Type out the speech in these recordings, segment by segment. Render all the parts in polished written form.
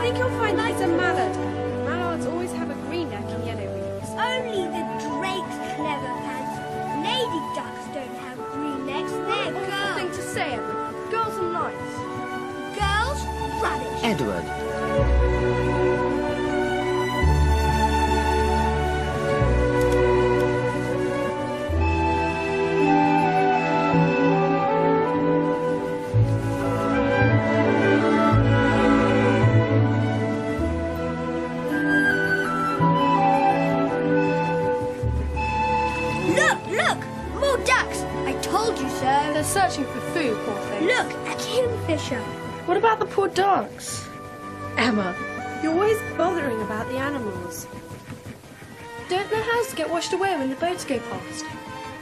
think you'll find he's a mallard. Mallards always have a green neck and yellow wings. Only the drake's clever pants. Lady ducks don't have green necks. They're Awful girls. thing to say, Emma. Girls are nice. Girls? Rubbish. Edward. They're searching for food, poor things. Look, a kingfisher. What about the poor ducks? Emma, you're always bothering about the animals. Don't their houses get washed away when the boats go past?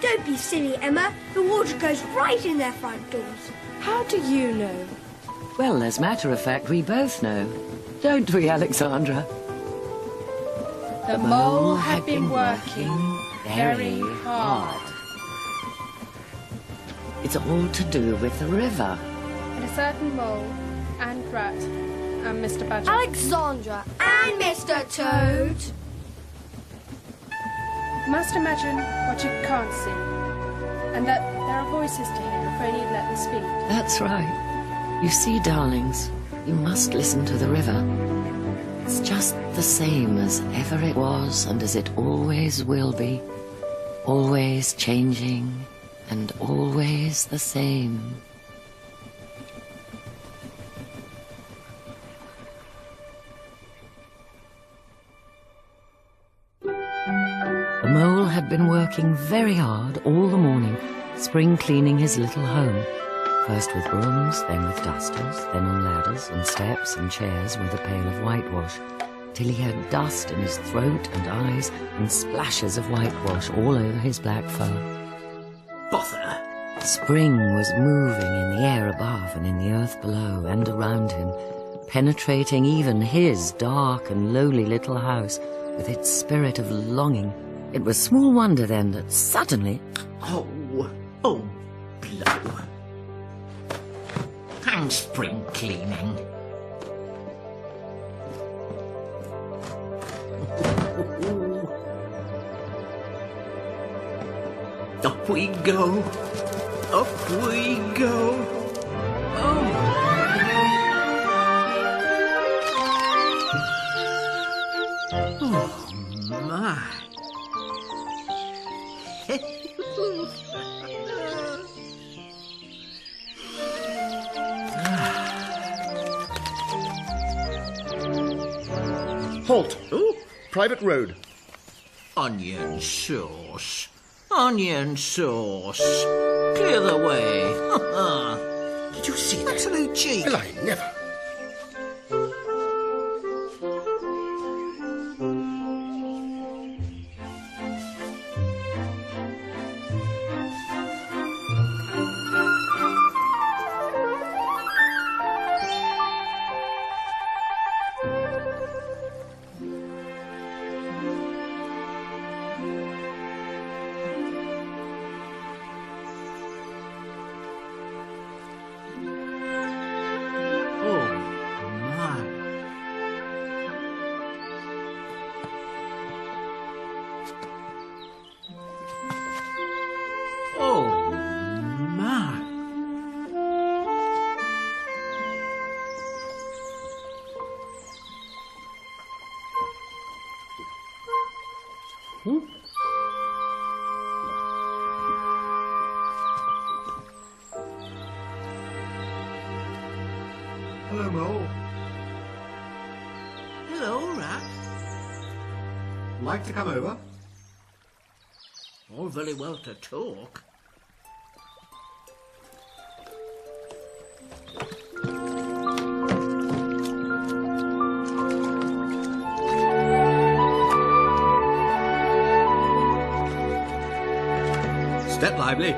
Don't be silly, Emma. The water goes right in their front doors. How do you know? Well, as a matter of fact, we both know. Don't we, Alexandra? The mole had been working very hard. It's all to do with the river. And a certain mole and rat and Mr.Badger. Alexandra and Mr.Toad. Must imagine what you can't see, and that there are voices to hear if only you let them speak. That's right. You see, darlings, you must listen to the river. It's just the same as ever it was and as it always will be. Always changing and always the same. The mole had been working very hard all the morning, spring cleaning his little home. First with brooms, then with dusters, then on ladders and steps and chairs with a pail of whitewash, till he had dust in his throat and eyes and splashes of whitewash all over his black fur. Bother! Spring was moving in the air above and in the earth below and around him, penetrating even his dark and lowly little house with its spirit of longing. It was small wonder then that suddenly... Oh, blow. And spring cleaning. Up we go. Up we go. Oh. Oh, my. Halt! Ooh, private road. Onion sauce. Onion sauce. Clear the way. Did you see that? Absolute cheek. Well, I never. Hello, Mole. Hello, Rat. Like to come over? All very well to talk. Step lively.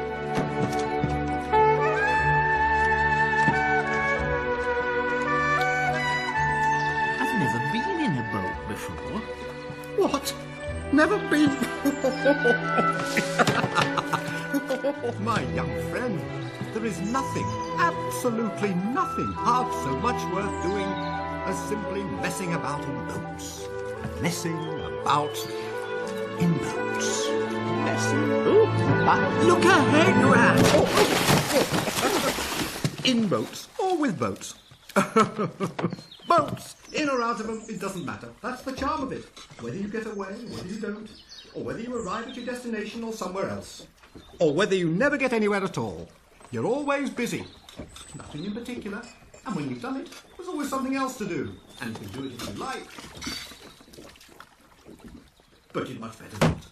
I've never been in a boat before. What? Never been? My young friend, there is nothing, absolutely nothing, half so much worth doing as simply messing about in boats. Messing about in boats. Look ahead, Rat! In boats or with boats. Boats! In or out of them, it doesn't matter. That's the charm of it. Whether you get away, whether you don't, or whether you arrive at your destination or somewhere else. Or whether you never get anywhere at all. You're always busy. Nothing in particular. And when you've done it, there's always something else to do. And you can do it if you like. But you'd much better not.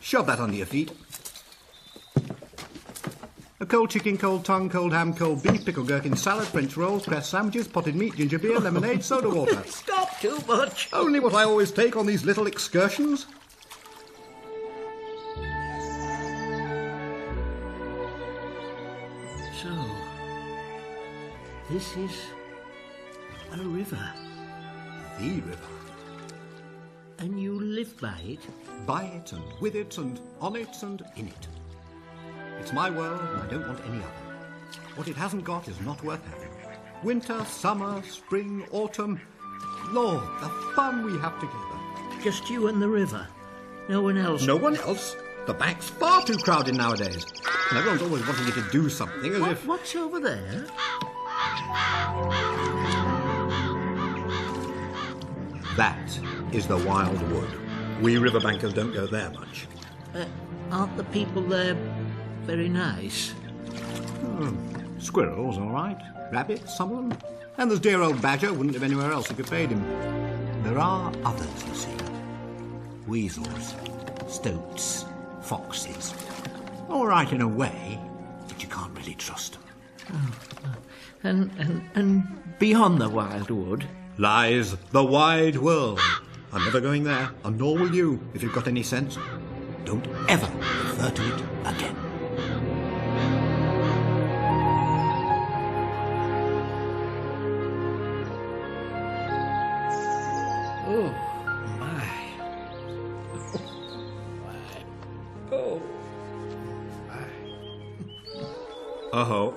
Shove that under your feet. A cold chicken, cold tongue, cold ham, cold beef, pickled gherkin salad, French rolls, cress sandwiches, potted meat, ginger beer, lemonade, soda water. Stop too much! Only what I always take on these little excursions. So, this is a river. The river. And you live by it? By it and with it and on it and in it. It's my world and I don't want any other. What it hasn't got is not worth having. Winter, summer, spring, autumn. Lord, the fun we have together. Just you and the river? No one else? No one else? The bank's far too crowded nowadays. And everyone's always wanting you to do something as if... What's over there? That is the Wild Wood. We riverbankers don't go there much. Aren't the people there very nice? Squirrels, all right. Rabbits, some of them. And there's dear old Badger, wouldn't live anywhere else if you paid him. There are others, you see. Weasels, stoats, foxes. All right in a way, but you can't really trust them. And beyond the Wild Wood? Lies the wide world. I'm never going there, and nor will you, if you've got any sense. Don't ever refer to it again. Oh, my. Oh, my. Uh-oh.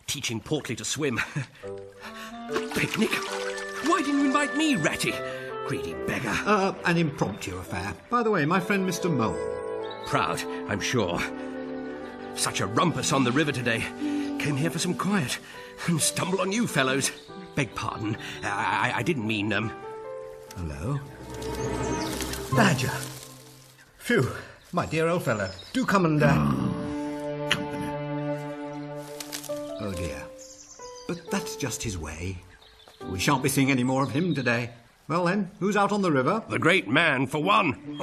Teaching Portly to swim. Picnic? Why didn't you invite me, Ratty? Greedy beggar. An impromptu affair. By the way, my friend Mr. Mole. Proud, I'm sure. Such a rumpus on the river today. Came here for some quiet and stumbled on you fellows. Beg pardon. I didn't mean, Hello? Badger. Phew, my dear old fellow. Do come and, Oh dear. But that's just his way. We shan't be seeing any more of him today. Well then, who's out on the river? The great man, for one.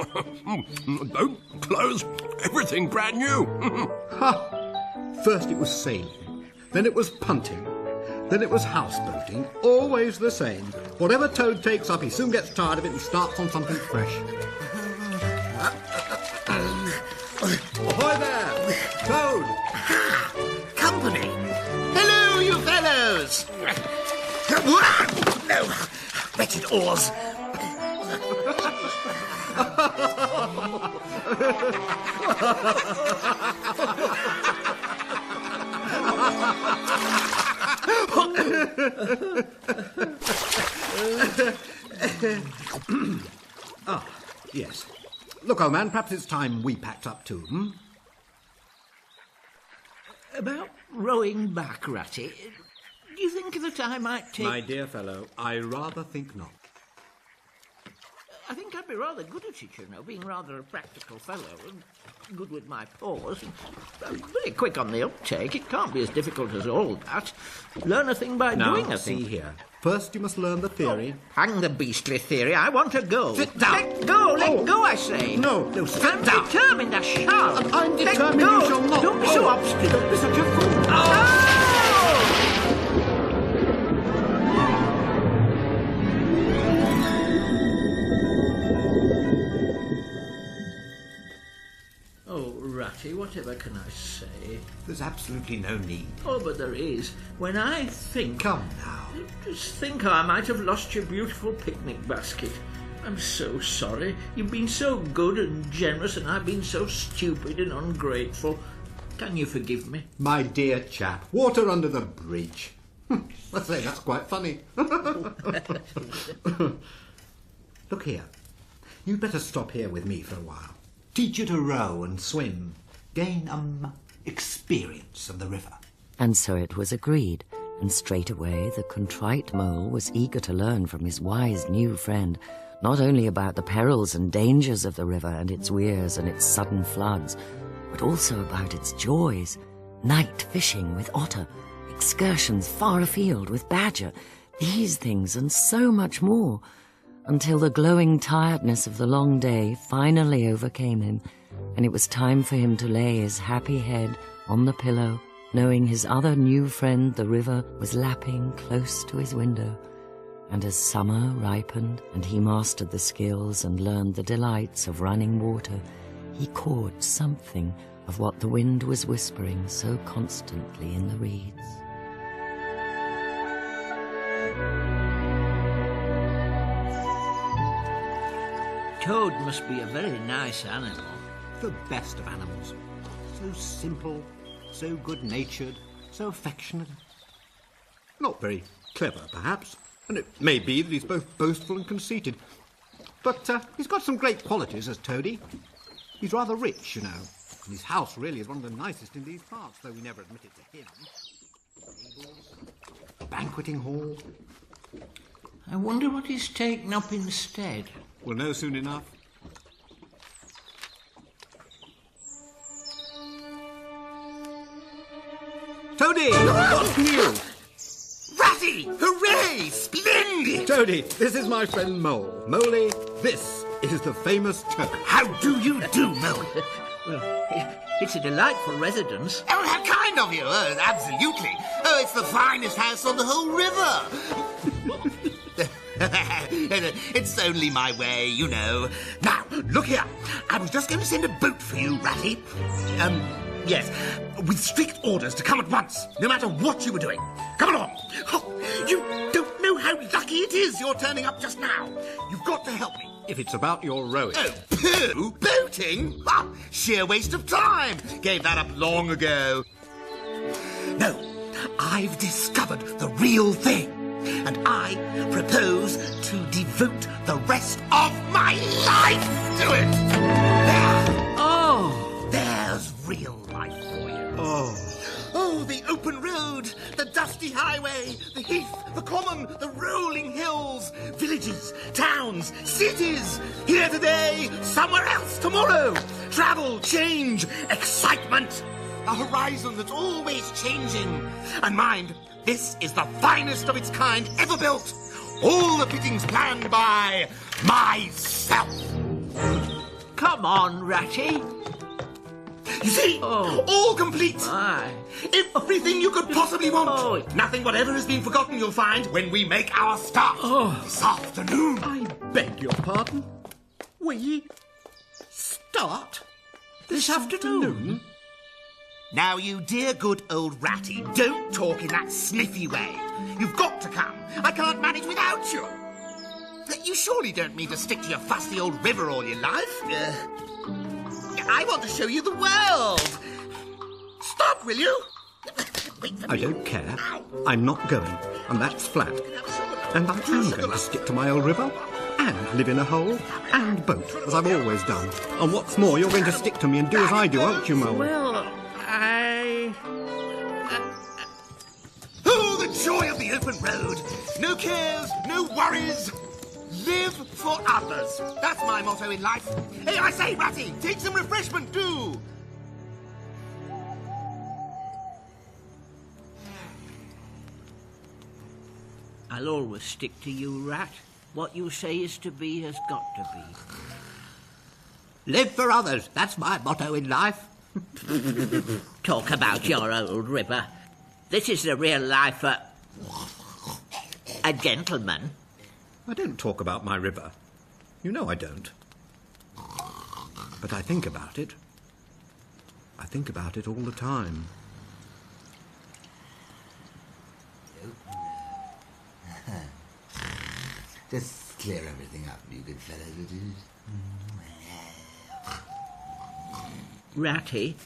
Boat, clothes, everything brand new. Ha! First it was sailing, then it was punting, then it was houseboating. Always the same. Whatever Toad takes up, he soon gets tired of it and starts on something fresh. Ahoy there! Toad! Company! Hello, you fellows! No, wretched oars. Ah, yes. Look, old man, perhaps it's time we packed up too, About rowing back, Ratty, do you think that I might take... My dear fellow, I rather think not. I think I'd be rather good at it, you know, being rather a practical fellow and good with my paws. Very quick on the uptake. It can't be as difficult as all that. Learn a thing by doing a thing. See here. First you must learn the theory. Hang the beastly theory. I want to go. Sit down. Let go, I say. No, sit I'm down. determined, I shall. I'm Let determined go. you shall not. Don't be so obstinate. Don't be such a fool. Oh, Ratty, whatever can I say? There's absolutely no need. Oh, but there is. When I think... Come now. Just think how I might have lost your beautiful picnic basket. I'm so sorry. You've been so good and generous, and I've been so stupid and ungrateful. Can you forgive me? My dear chap, water under the bridge. I say, that's quite funny. Look here. You'd better stop here with me for a while. Teach you to row and swim. Gain, experience of the river. And so it was agreed, and straightway the contrite mole was eager to learn from his wise new friend, not only about the perils and dangers of the river and its weirs and its sudden floods, but also about its joys. Night fishing with otter, excursions far afield with badger, these things and so much more, until the glowing tiredness of the long day finally overcame him, and it was time for him to lay his happy head on the pillow, knowing his other new friend, the river, was lapping close to his window. And as summer ripened and he mastered the skills and learned the delights of running water, he caught something of what the wind was whispering so constantly in the reeds. Toad must be a very nice animal. The best of animals. So simple, so good-natured, so affectionate. Not very clever, perhaps, and it may be that he's both boastful and conceited. But he's got some great qualities as Toady. He's rather rich, you know, and his house really is one of the nicest in these parts, though we never admit it to him. Tables, a banqueting hall. I wonder what he's taken up instead. We'll know soon enough. Toady! What's new? Ratty! Hooray! Splendid! Toady, this is my friend Mole. Moley, this is the famous Toad. How do you do, Mole? Well, it's a delightful residence. Oh, how kind of you! Oh, absolutely. Oh, it's the finest house on the whole river. It's only my way, you know. Now, look here. I was just going to send a boat for you, Ratty. Yes, with strict orders to come at once, no matter what you were doing. Come along. Oh, you don't know how lucky it is you're turning up just now. You've got to help me. If it's about your rowing... Oh, pooh! Boating? Ah, sheer waste of time. Gave that up long ago. No, I've discovered the real thing. And I propose to devote the rest of my life to it. There. Oh! There's real life for you. Oh, the open road, the dusty highway, the heath, the common, the rolling hills, villages, towns, cities. Here today, somewhere else tomorrow. Travel, change, excitement. A horizon that's always changing. And mind, this is the finest of its kind ever built. All the fittings planned by myself. Come on, Ratty. You see? Oh. All complete. My. Everything you could possibly want. Oh. Nothing whatever has been forgotten, you'll find, when we make our start this afternoon. I beg your pardon? We start This afternoon? Now, you dear good old Ratty, don't talk in that sniffy way. You've got to come. I can't manage without you. You surely don't mean to stick to your fussy old river all your life. I want to show you the world. Stop, will you? Wait for I me. don't care. Ow. I'm not going, and that's flat. And I am going to stick to my old river, and live in a hole, and boat, as I've always done. And what's more, you're going to stick to me and do as I do, aren't you, Mole? Well, Oh, the joy of the open road. No cares, no worries. Live for others. That's my motto in life. Hey, I say, Ratty, take some refreshment, do. I'll always stick to you, Rat. What you say is to be has got to be. Live for others. That's my motto in life. Talk about your old river. This is the real life a gentleman. I don't talk about my river. You know I don't. But I think about it. I think about it all the time. Just clear everything up, you good fellows, would you? Ratty,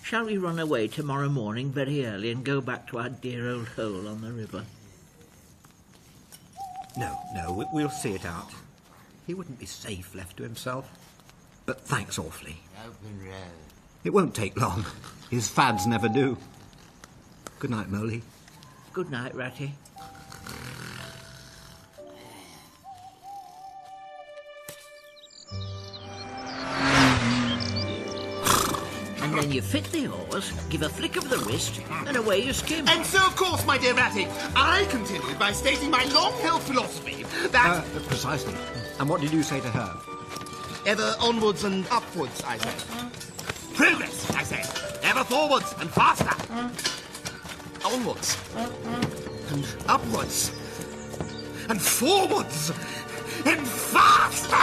shall we run away tomorrow morning very early and go back to our dear old hole on the river? No, we'll see it out. He wouldn't be safe left to himself. But thanks awfully. Open road. It won't take long. His fads never do. Good night, Moley. Good night, Ratty. And then you fit the oars, give a flick of the wrist, and away you skim. And so, of course, my dear Ratty, I continued by stating my long-held philosophy that... Precisely. And what did you say to her? Ever onwards and upwards, I said. Progress, I said. Ever forwards and faster. Onwards. And upwards. And forwards. And faster!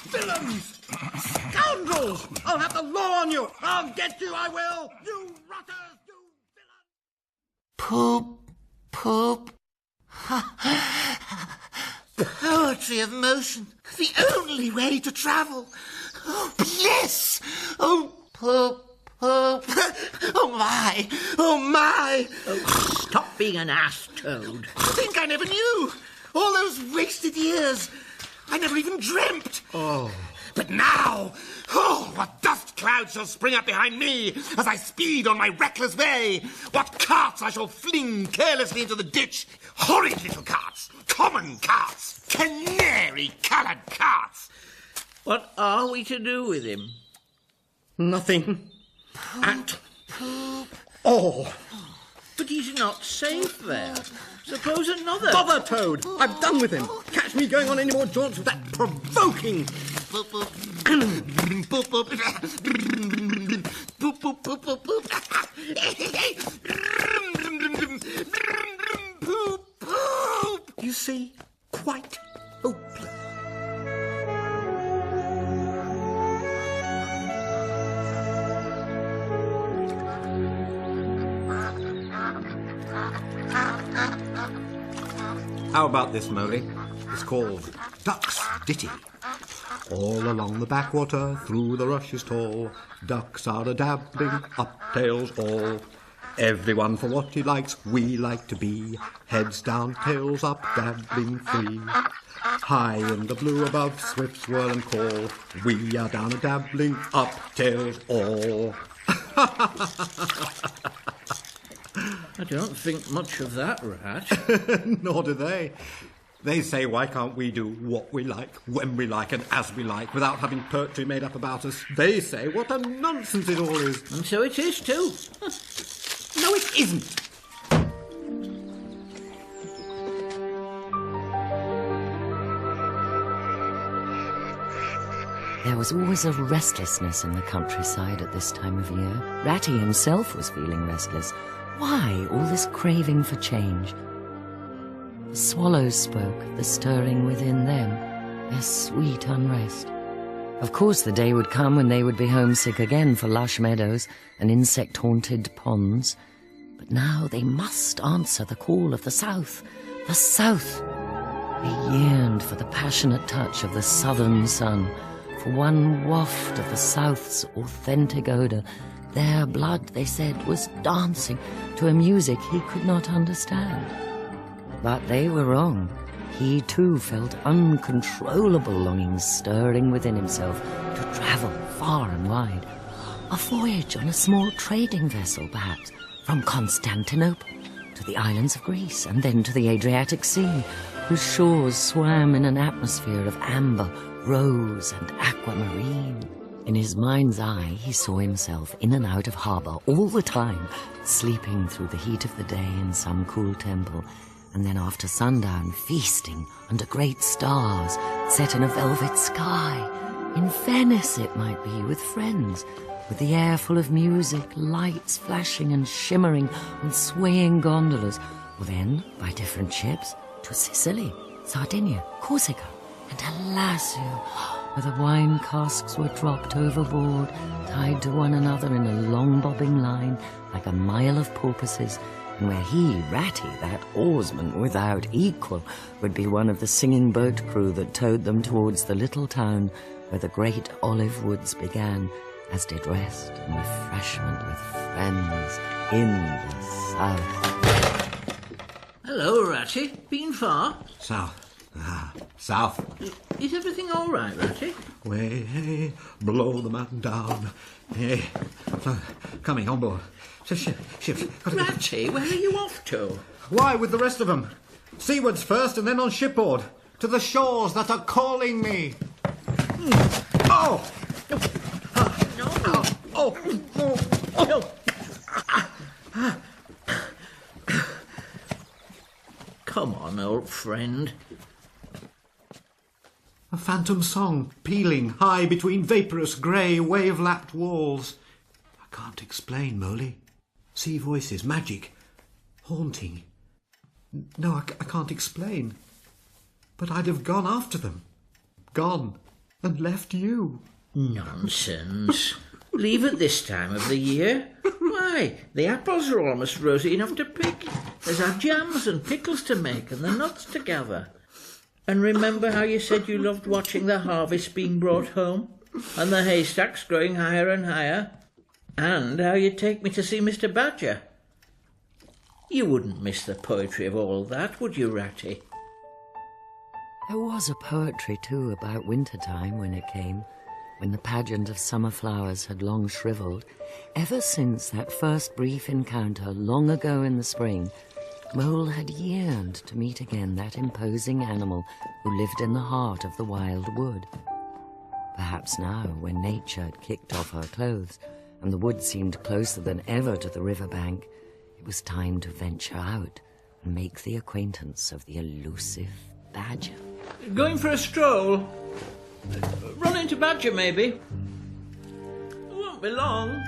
Villains! Scoundrels! I'll have the law on you! I'll get you, I will! You rotters! You villains! Poop, poop. Poetry of motion. The only way to travel. Oh, bliss! Oh, poop, poop. Oh, my. Oh, my. Oh, stop being an ass, Toad. I think I never knew. All those wasted years. I never even dreamt. Oh. But now, oh, what dust clouds shall spring up behind me as I speed on my reckless way. What carts I shall fling carelessly into the ditch. Horrid little carts. Common carts. Canary-coloured carts. What are we to do with him? Nothing. At all. But he's not safe there. Suppose another... Bother, Toad! I've done with him. Catch me going on any more jaunts with that provoking... Boop, boop. Boop, boop. Boop, boop, boop, boop, boop. Boop, boop. You see, quite hopeless. How about this, Moley? It's called Duck's Ditty. All along the backwater, through the rushes tall, ducks are a-dabbling, up tails all. Everyone for what he likes, we like to be, heads down, tails up, dabbling free. High in the blue above, swift swirl and call, we are down a-dabbling, up tails all. I don't think much of that, Rat. Nor do they. They say, why can't we do what we like, when we like, and as we like, without having poetry made up about us? They say, what a nonsense it all is. And so it is, too. No, it isn't. There was always a restlessness in the countryside at this time of year. Ratty himself was feeling restless. Why all this craving for change? The swallows spoke of the stirring within them, their sweet unrest. Of course the day would come when they would be homesick again for lush meadows and insect-haunted ponds. But now they must answer the call of the south. The south! They yearned for the passionate touch of the southern sun, for one waft of the south's authentic odour. Their blood, they said, was dancing to a music he could not understand. But they were wrong. He too felt uncontrollable longings stirring within himself to travel far and wide. A voyage on a small trading vessel, perhaps, from Constantinople to the islands of Greece and then to the Adriatic Sea, whose shores swam in an atmosphere of amber, rose and aquamarine. In his mind's eye, he saw himself in and out of harbour all the time, sleeping through the heat of the day in some cool temple, and then after sundown feasting under great stars set in a velvet sky. In Venice, it might be, with friends, with the air full of music, lights flashing and shimmering on swaying gondolas, or then, by different ships, to Sicily, Sardinia, Corsica, and Alassio, where the wine casks were dropped overboard, tied to one another in a long bobbing line like a mile of porpoises, and where he, Ratty, that oarsman without equal, would be one of the singing boat crew that towed them towards the little town where the great olive woods began, as did rest and refreshment with friends in the south. Hello, Ratty. Been far? South. South. Is everything all right, Ratty? Way below the mountain down. Hey, coming on board. Ships. Ratty, where are you off to? Why, with the rest of them? Seawards first and then on shipboard. To the shores that are calling me. Oh! No. Come on, old friend. A phantom song, pealing high between vaporous grey, wave-lapped walls. I can't explain, Molly. Sea voices, magic, haunting. No, I can't explain. But I'd have gone after them. Gone and left you. Nonsense. Leave at this time of the year? Why, the apples are almost rosy enough to pick. There's our jams and pickles to make and the nuts to gather. And remember how you said you loved watching the harvest being brought home and the haystacks growing higher and higher? And how you'd take me to see Mr.Badger? You wouldn't miss the poetry of all that, would you, Ratty? There was a poetry, too, about winter-time when it came, when the pageant of summer flowers had long shriveled. Ever since that first brief encounter long ago in the spring, Mole had yearned to meet again that imposing animal who lived in the heart of the wild wood. Perhaps now, when nature had kicked off her clothes and the wood seemed closer than ever to the riverbank, it was time to venture out and make the acquaintance of the elusive badger. Going for a stroll? Run into Badger, maybe? Won't be long.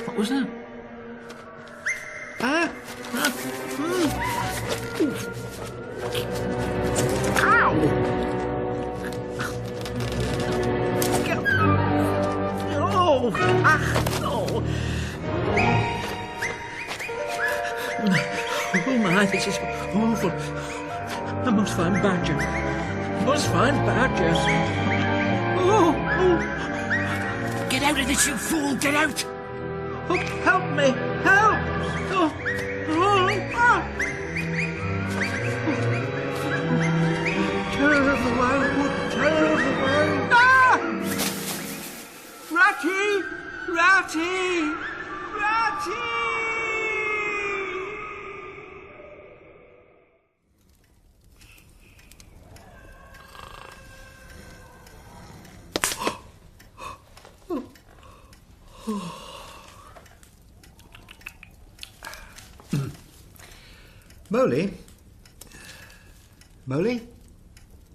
What was that? Oh my, this is awful. I must find Badger. Oh. Get out of this, you fool! Get out! Oh, help me! Help! Terror of the wildwood! Terror of the wild... Ah! Ratty! Ratty! Ratty! Molly?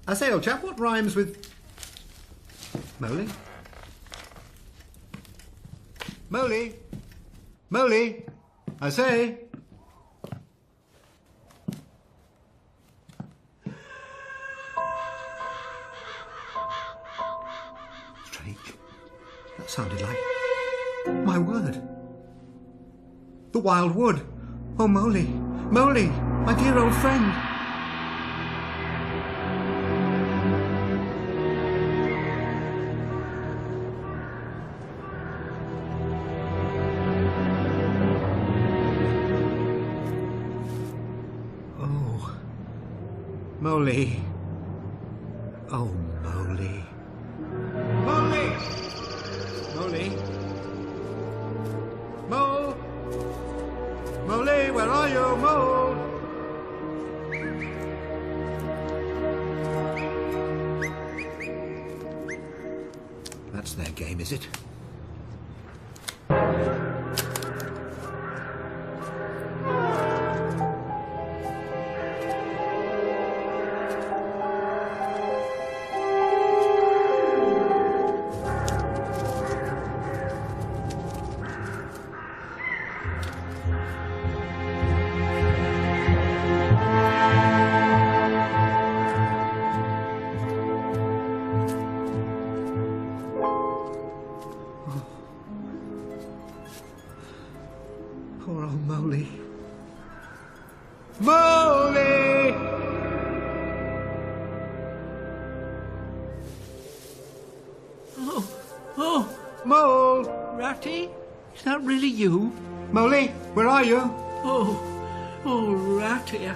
I say, old chap, what rhymes with... Molly? Molly? I say... Strange. That sounded like... my word. The wild wood. Oh, Molly, my dear old friend. Molly. Oh, Molly. Molly! Molly? Mole? Molly, where are you, Mole? That's their game, is it? Poor old Molly. Molly! Oh, Mole! Ratty? Is that really you? Molly, where are you? Oh, Ratty,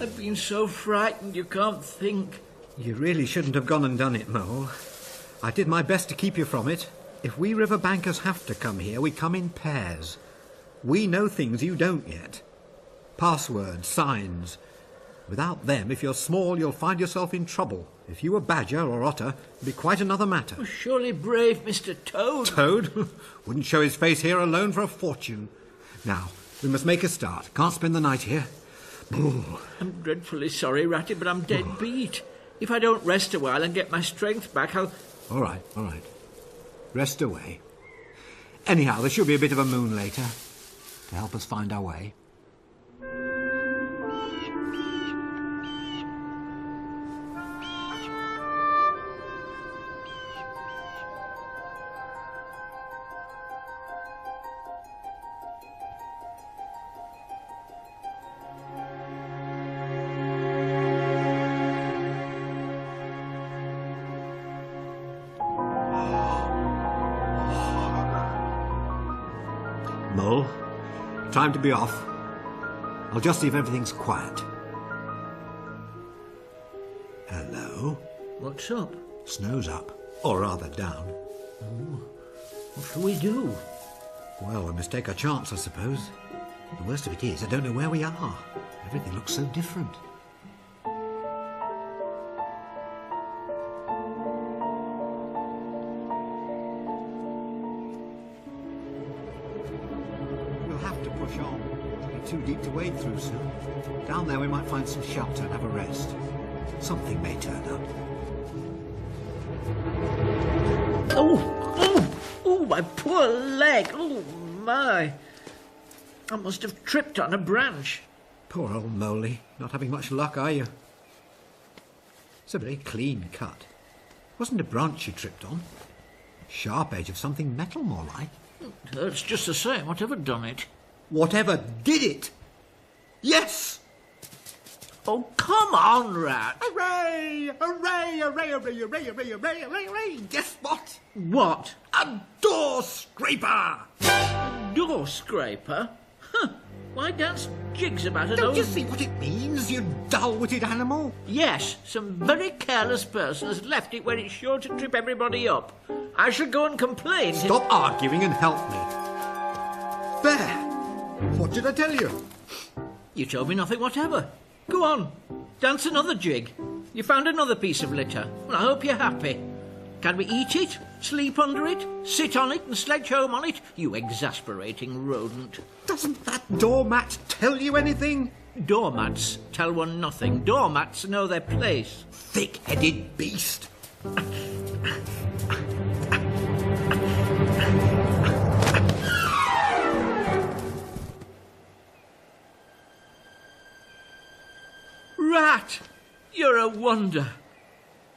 I've been so frightened you can't think. You really shouldn't have gone and done it, Mole. I did my best to keep you from it. If we river bankers have to come here, we come in pairs. We know things you don't yet. Passwords, signs. Without them, if you're small, you'll find yourself in trouble. If you were Badger or Otter, it'd be quite another matter. Oh, surely brave Mr.Toad. Toad? Wouldn't show his face here alone for a fortune. Now, we must make a start. Can't spend the night here. Ooh. I'm dreadfully sorry, Ratty, but I'm dead beat. If I don't rest a while and get my strength back, I'll... All right. Rest away. Anyhow, there should be a bit of a moon later to help us find our way. Mole, time to be off. I'll just see if everything's quiet. Hello? What's up? Snow's up, or rather down. What shall we do? Well, we must take a chance, I suppose. The worst of it is, I don't know where we are. Everything looks so different. We'll have to push on. It'll be too deep to wade through soon. Down there we might find some shelter and have a rest. Something may turn up. Oh, my poor leg. Oh, my. I must have tripped on a branch. Poor old Molly. Not having much luck, are you? It's a very clean cut. Wasn't a branch you tripped on. Sharp edge of something metal, more like. It hurts just the same, whatever done it. Whatever did it? Yes! Oh, come on, Rat. Hooray! Hooray! Hooray! Hooray! Hooray! Hooray! Hooray! Hooray! Hooray! Guess what? What? A door scraper! Door scraper? Huh. Why dance jigs about an Don't old... you see what it means, you dull-witted animal? Yes, some very careless person has left it where it's sure to trip everybody up. I shall go and complain. Stop arguing and help me. There! What did I tell you? You told me nothing whatever. Go on, dance another jig. You found another piece of litter. Well, I hope you're happy. Can we eat it, sleep under it, sit on it and sledge home on it? You exasperating rodent. Doesn't that doormat tell you anything? Doormats tell one nothing. Doormats know their place. Thick-headed beast. Rat, you're a wonder.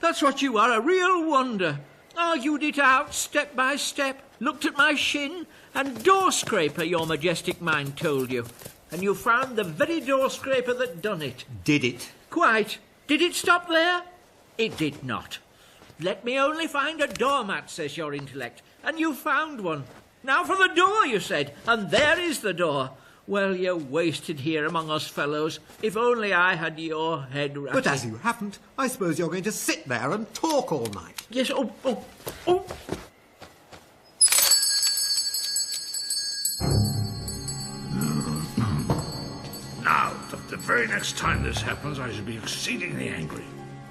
That's what you are, a real wonder. Argued it out step by step, looked at my shin, and door scraper, your majestic mind told you. And you found the very door scraper that done it. Did it? Quite. Did it stop there? It did not. Let me only find a doormat, says your intellect. And you found one. Now for the door, you said. And there is the door. Well, you're wasted here among us fellows. If only I had your head, Ratty. But as you haven't, I suppose you're going to sit there and talk all night. Yes, oh. Now, the very next time this happens, I shall be exceedingly angry.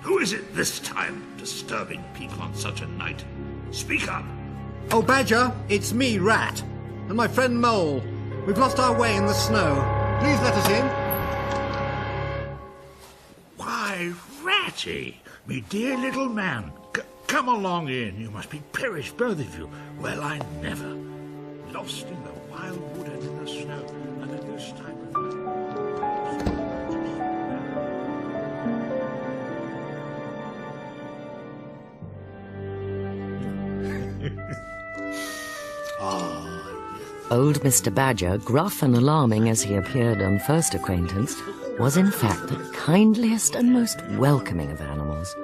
Who is it this time, disturbing people on such a night? Speak up. Oh, Badger, it's me, Rat, and my friend Mole. We've lost our way in the snow. Please let us in. Why, Ratty, me dear little man. Come along in. You must be perished, both of you. Well, I never. Lost in the wild wood and in the snow, and at this time of Old Mr. Badger, gruff and alarming as he appeared on first acquaintance, was in fact the kindliest and most welcoming of animals.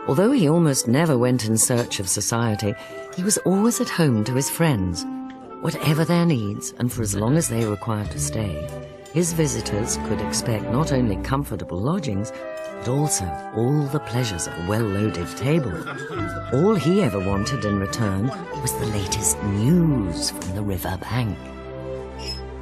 Although he almost never went in search of society, he was always at home to his friends. Whatever their needs, and for as long as they required to stay, his visitors could expect not only comfortable lodgings, but also all the pleasures of a well-loaded table. All he ever wanted in return was the latest news from the river bank.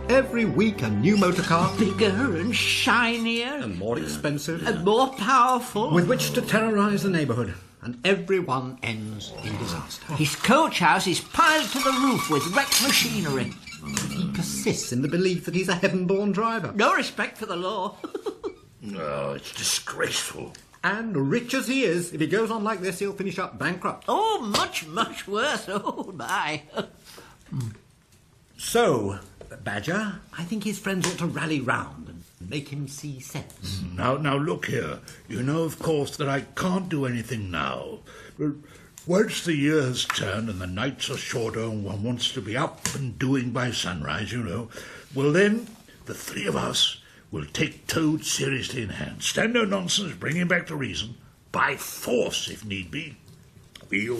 Every week a new motor car. Bigger and shinier. And more expensive. And more powerful. With which to terrorise the neighbourhood. And everyone ends in disaster. His coach house is piled to the roof with wrecked machinery. He persists in the belief that he's a heaven-born driver. No respect for the law. No, it's disgraceful. And rich as he is, if he goes on like this, he'll finish up bankrupt. Oh, much, much worse. Oh, my. So, Badger, I think his friends ought to rally round and make him see sense. Now, look here. You know, of course, that I can't do anything now. But once the year has turned and the nights are shorter and one wants to be up and doing by sunrise, you know, well, then, the three of us will take Toad seriously in hand. Stand no nonsense, bring him back to reason. By force, if need be. We'll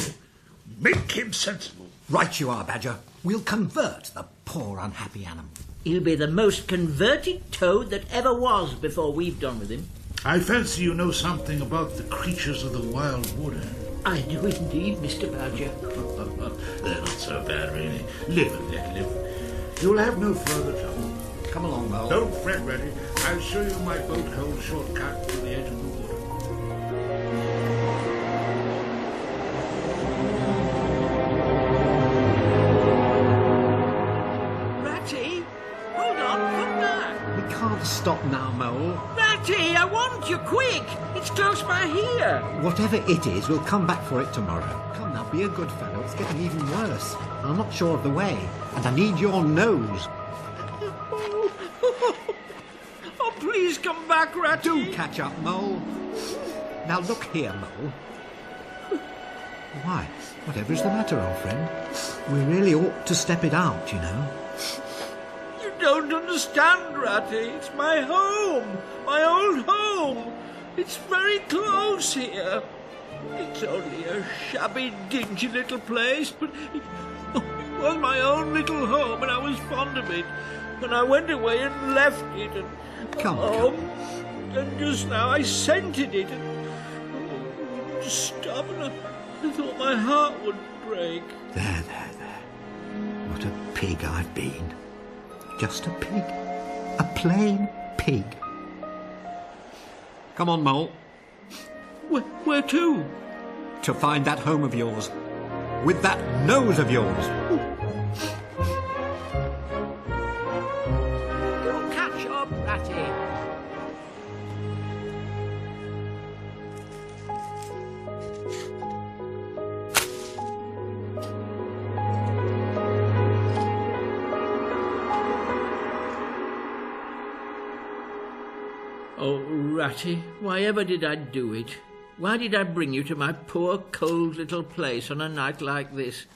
make him sensible. Right you are, Badger. We'll convert the poor unhappy animal. He'll be the most converted toad that ever was before we've done with him. I fancy you know something about the creatures of the wild wood. I do indeed, Mr. Badger. They're not so bad, really. Live and let live. You'll have no further trouble. Come along, Mole. Don't fret, Ratty. I'll show you my boat hole shortcut to the edge of the water. Ratty, hold on, come back. We can't stop now, Mole. Ratty, I want you, quick. It's close by here. Whatever it is, we'll come back for it tomorrow. Come now, be a good fellow. It's getting even worse. I'm not sure of the way, and I need your nose. Oh, please come back, Ratty. Do catch up, Mole. Now look here, Mole. Why, whatever is the matter, old friend? We really ought to step it out, you know. You don't understand, Ratty. It's my home, my old home. It's very close here. It's only a shabby, dingy little place, but it was my own little home, and I was fond of it. And I went away and left it, and Come. and just now I scented it, and just stop, and I thought my heart would break. There. What a pig I've been. Just a pig. A plain pig. Come on, Mole. Where to? To find that home of yours. With that nose of yours. You catch up, Ratty. Oh, Ratty, why ever did I do it? Why did I bring you to my poor, cold little place on a night like this?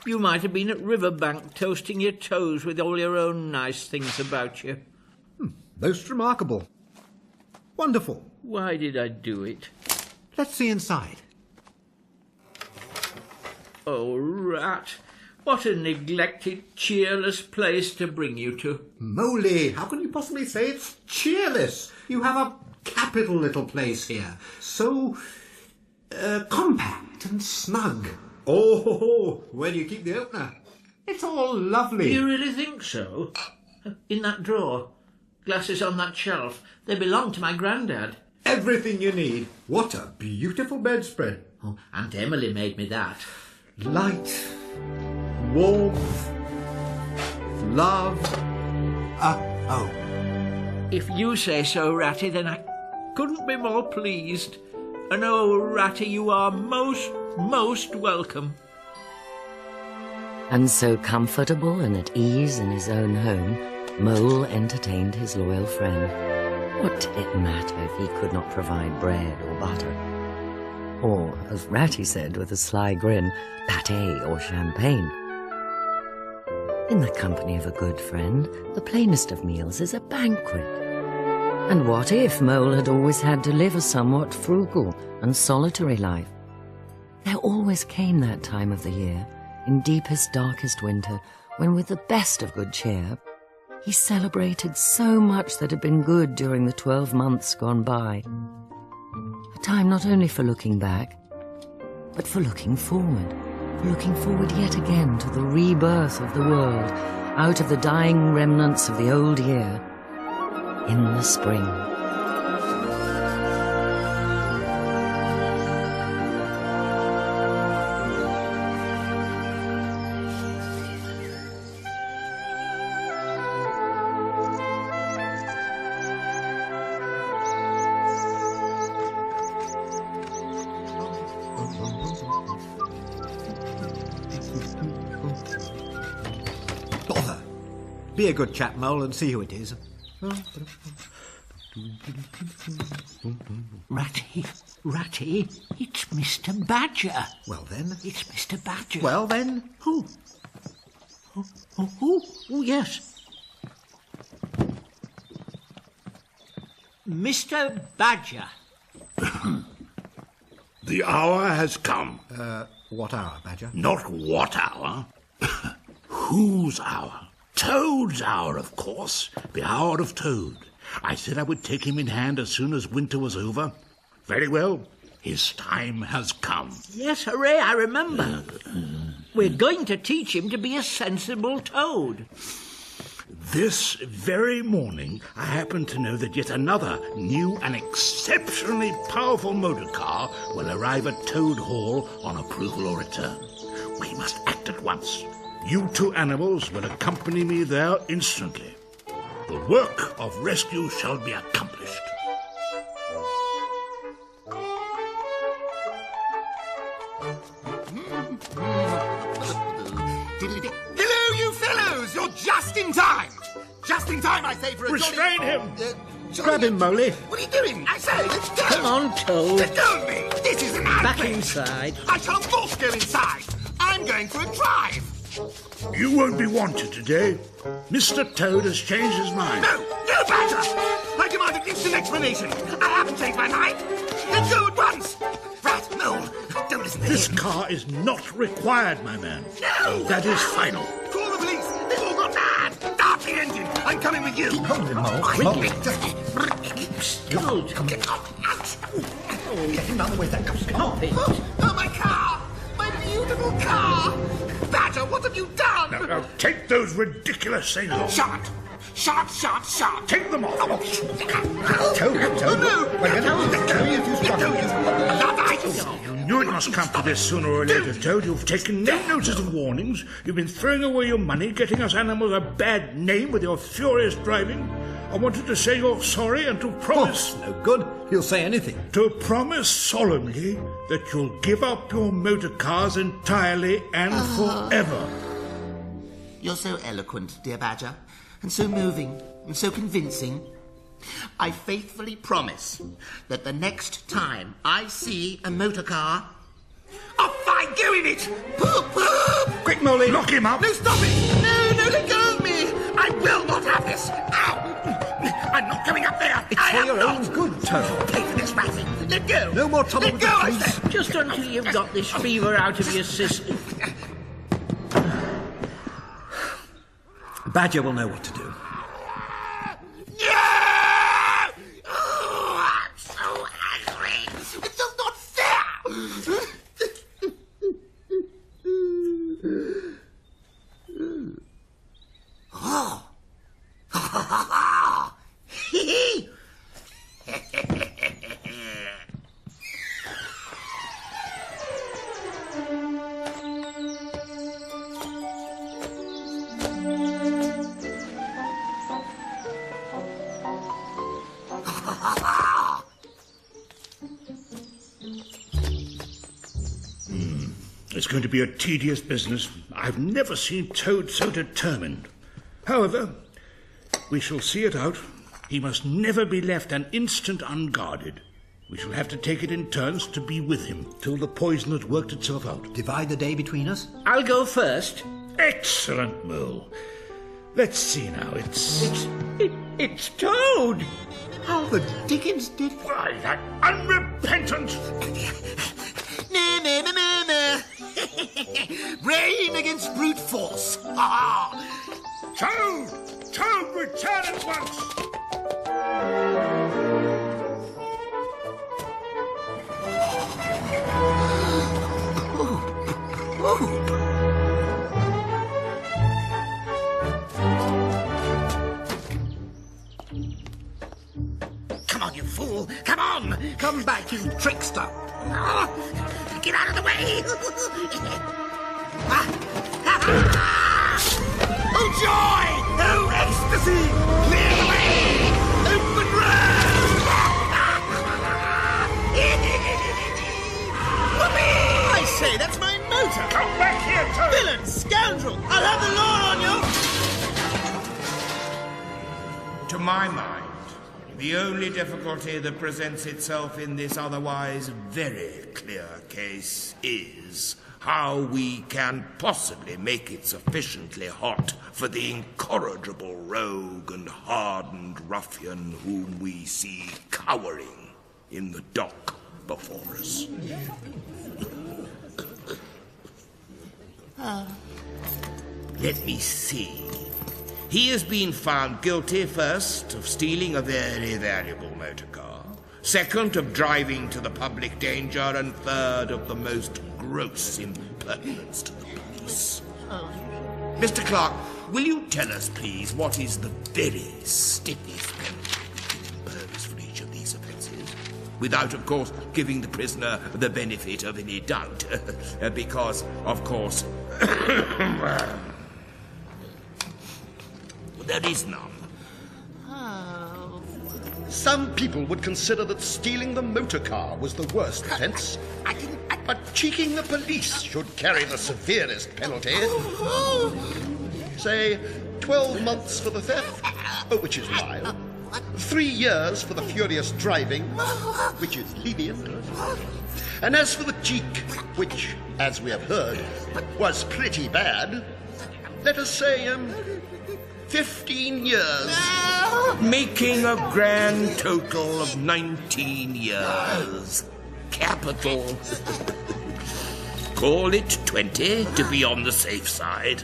You might have been at Riverbank toasting your toes with all your own nice things about you. Most remarkable. Wonderful. Why did I do it? Let's see inside. Oh, Rat, What a neglected, cheerless place to bring you to. Moley, how can you possibly say it's cheerless? You have a capital little place here. So, compact and snug. Oh, where do you keep the opener? It's all lovely. Do you really think so? In that drawer. Glasses on that shelf. They belong to my grandad. Everything you need. What a beautiful bedspread. Oh, Aunt Emily made me that. Light, warmth, love. Oh. If you say so, Ratty, then I couldn't be more pleased. And oh, Ratty, you are most welcome. And so comfortable and at ease in his own home, Mole entertained his loyal friend. What did it matter if he could not provide bread or butter? Or, as Ratty said with a sly grin, pâté or champagne. In the company of a good friend, the plainest of meals is a banquet. And what if Mole had always had to live a somewhat frugal and solitary life? There always came that time of the year, in deepest, darkest winter, when with the best of good cheer, he celebrated so much that had been good during the 12 months gone by. A time not only for looking back, but for looking forward yet again to the rebirth of the world, out of the dying remnants of the old year, in the spring. Bother! Be a good chap, Mole, and see who it is. Ratty, it's Mr. Badger. Well then. It's Mr. Badger. Well then. Who? Oh, yes. Mr. Badger. The hour has come. What hour, Badger? Not what hour. Whose hour? Toad's hour, of course. The hour of Toad. I said I would take him in hand as soon as winter was over. Very well. His time has come. Yes, hooray, I remember. We're going to teach him to be a sensible toad. This very morning, I happen to know that yet another new and exceptionally powerful motor car will arrive at Toad Hall on approval or return. We must act at once. You two animals will accompany me there instantly. The work of rescue shall be accomplished. Hello, you fellows! You're just in time! Just in time, I say, for a Restrain him! Grab him, Moley. What are you doing? I say, let's go! Come on, Toad. Let go of me! This is an outfit! Back inside. I shall not go inside! I'm going for a drive! You won't be wanted today. Mr. Toad has changed his mind. No, Badger! I demand an instant explanation! I haven't changed my mind! Let's go at once! Rat, no, don't listen to This him! car is not required, my man. No! That is final. Call the police! They've all gone mad! Start the engine! I'm coming with you! Hold him, Mole. Quickly! Toad. Get off! Ouch! Get him out of the way, that goes. Stop it. Oh, my car! My beautiful car! Badger, what have you done? Now take those ridiculous things off. Shot! Take them off. Toad. Oh, no! We're going to tell you to stop. You knew it must come to this sooner or later, Toad. You've taken no notice of warnings. You've been throwing away your money, getting us animals a bad name with your furious driving. I wanted to say you're sorry and to promise... No good. He'll say anything. To promise solemnly that you'll give up your motor cars entirely and forever. You're so eloquent, dear Badger, and so moving, and so convincing. I faithfully promise that the next time I see a motor car, off I go in it! Poop, poop! Quick, Moley. Lock him up. No, stop it! No, let go of me! I will not have this! Ow! I'm not going up there! It's for your own good, Toad. Pay for this, Ratty! Let go! No more trouble Let with go, the I police. said! Just until you've got this fever out of your system. Badger will know what to do. Oh, I'm so angry. It's just not fair. Oh. It's going to be a tedious business. I've never seen Toad so determined. However, we shall see it out. He must never be left an instant unguarded. We shall have to take it in turns to be with him till the poison has worked itself out. Divide the day between us? I'll go first. Excellent, Mole. Let's see now. It's Toad. How the dickens did... Why, that unrepentant... Nah, nah, nah, nah, nah. Rain against brute force. Toad! Toad, return at once! Come on, you fool! Come on! Come back, you trickster! Get out of the way! Oh, joy! Oh, ecstasy! Clear the way! Open road! I say, that's my motor! Come back here, Toad! Villain! Scoundrel! I'll have the law on you! To my mind, the only difficulty that presents itself in this otherwise very clear case is how we can possibly make it sufficiently hot for the incorrigible rogue and hardened ruffian whom we see cowering in the dock before us. Let me see. He has been found guilty, first, of stealing a very valuable motor car, second, of driving to the public danger, and third, of the most gross impertinence to the police. Mr. Clark, will you tell us, please, what is the very stiffest penalty we can impose for each of these offences? Without, of course, giving the prisoner the benefit of any doubt, because, of course... there is none. Some people would consider that stealing the motor car was the worst offence. But cheeking the police should carry the severest penalty. Say, 12 months for the theft, which is mild. 3 years for the furious driving, which is lenient. And as for the cheek, which, as we have heard, was pretty bad, let us say, 15 years. Making a grand total of 19 years. Capital. Call it 20 to be on the safe side.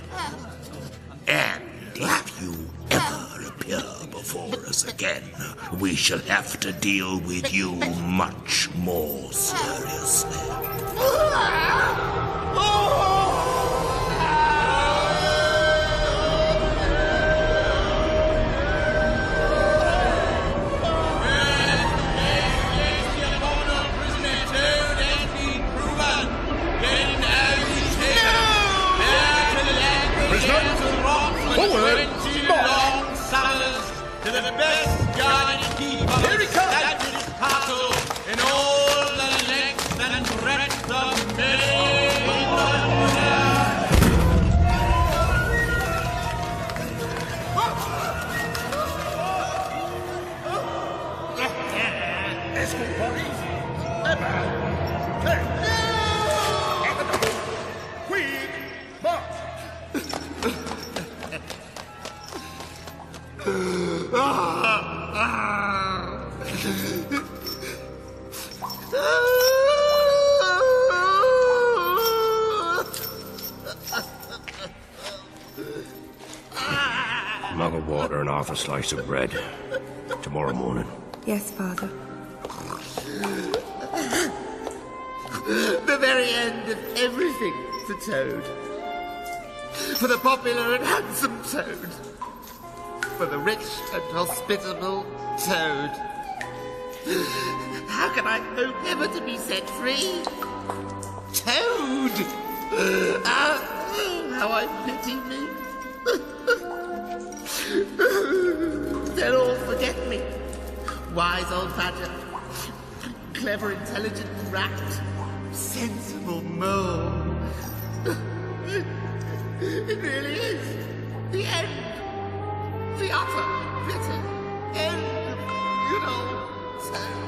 And if you ever appear before us again, we shall have to deal with you much more seriously. To the best guardian keeper that British castle in all the length and breadth of mug of water and half a slice of bread. Tomorrow morning. Yes, Father. The very end of everything for Toad. For the popular and handsome Toad. For the rich and hospitable Toad. How can I hope ever to be set free? Toad! How I pity me. They'll all forget me. Wise old Badger. Clever, intelligent rat. Sensible mole. It really is the end. The utter, bitter end of good old Toad.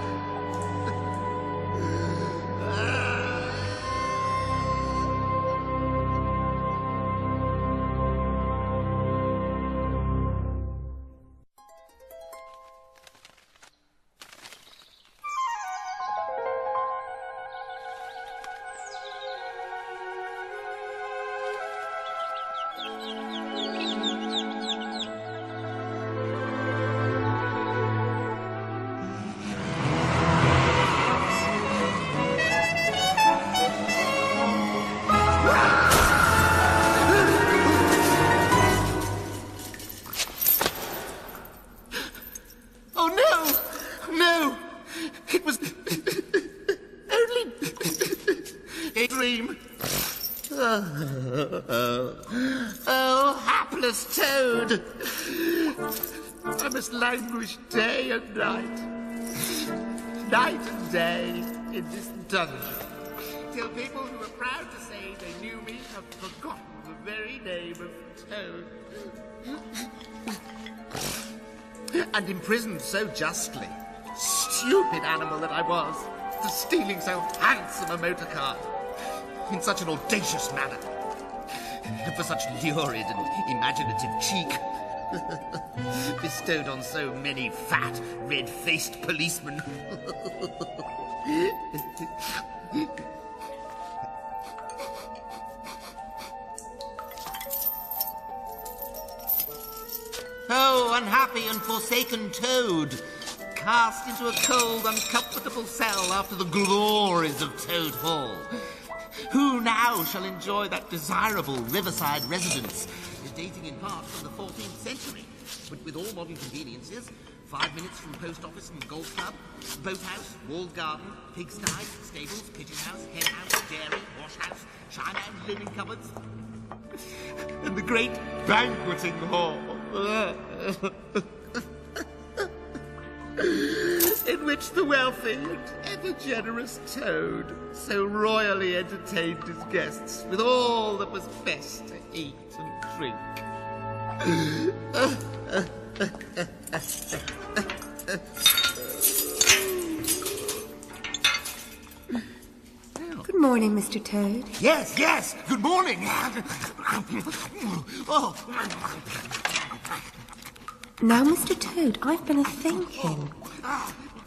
Oh, hapless Toad! I must languish day and night and day in this dungeon, till people who are proud to say they knew me have forgotten the very name of Toad. And imprisoned so justly, stupid animal that I was, for stealing so handsome a motor car in such an audacious manner, and for such lurid and imaginative cheek, bestowed on so many fat, red-faced policemen. Oh, unhappy and forsaken Toad, cast into a cold, uncomfortable cell after the glories of Toad Hall. Who now shall enjoy that desirable riverside residence, dating in part from the 14th century, but with all modern conveniences, 5 minutes from post office and golf club, boathouse, walled garden, pigsty, stables, pigeon house, hen house, dairy, wash house, china and linen cupboards, and the great banqueting hall, in which the wealthy and ever-generous Toad so royally entertained his guests with all that was best to eat and drink. Good morning, Mr. Toad. Yes, yes, good morning. Oh. Now, Mr. Toad, I've been a-thinking.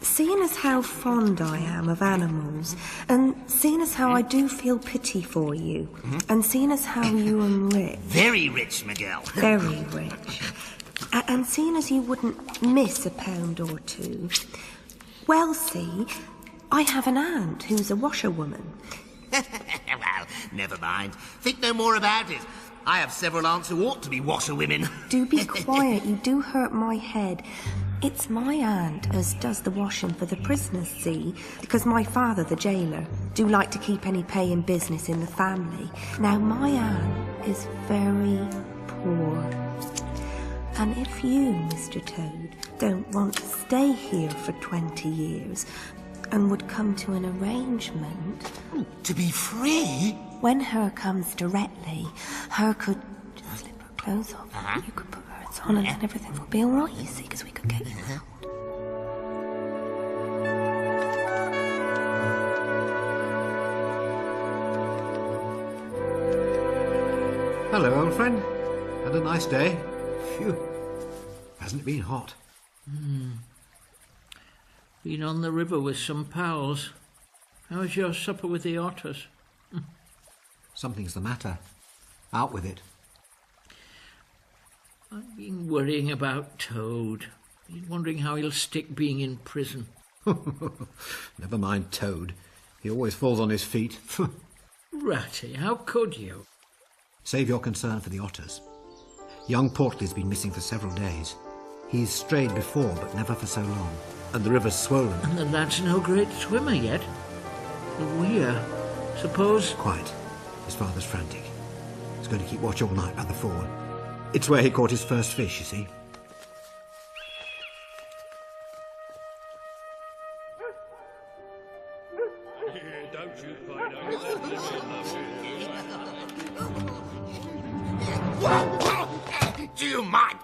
Seeing as how fond I am of animals, and seeing as how I do feel pity for you, and seeing as how you are rich... Very rich, Miguel. Very rich. And seeing as you wouldn't miss a pound or two... Well, see, I have an aunt who's a washerwoman. Well, never mind. Think no more about it. I have several aunts who ought to be washerwomen. Do be quiet, you do hurt my head. It's my aunt as does the washing for the prisoners, see? Because my father, the jailer, do like to keep any paying business in the family. Now, my aunt is very poor. And if you, Mr. Toad, don't want to stay here for 20 years and would come to an arrangement... To be free? When her comes directly, her could just slip her clothes off. You could put hers on and then everything will be all right, you see, because we could get you out. Hello, old friend. Had a nice day? Phew. Hasn't it been hot? Been on the river with some pals. How's your supper with the otters? Something's the matter. Out with it. I've been worrying about Toad. Been wondering how he'll stick being in prison. Never mind Toad. He always falls on his feet. Ratty, how could you? Save your concern for the otters. Young Portly's been missing for several days. He's strayed before, but never for so long. And the river's swollen. And the lad's no great swimmer yet. We're, suppose... Quiet. His father's frantic. He's going to keep watch all night by the ford. It's where he caught his first fish, you see. Don't you find out? Do you mind?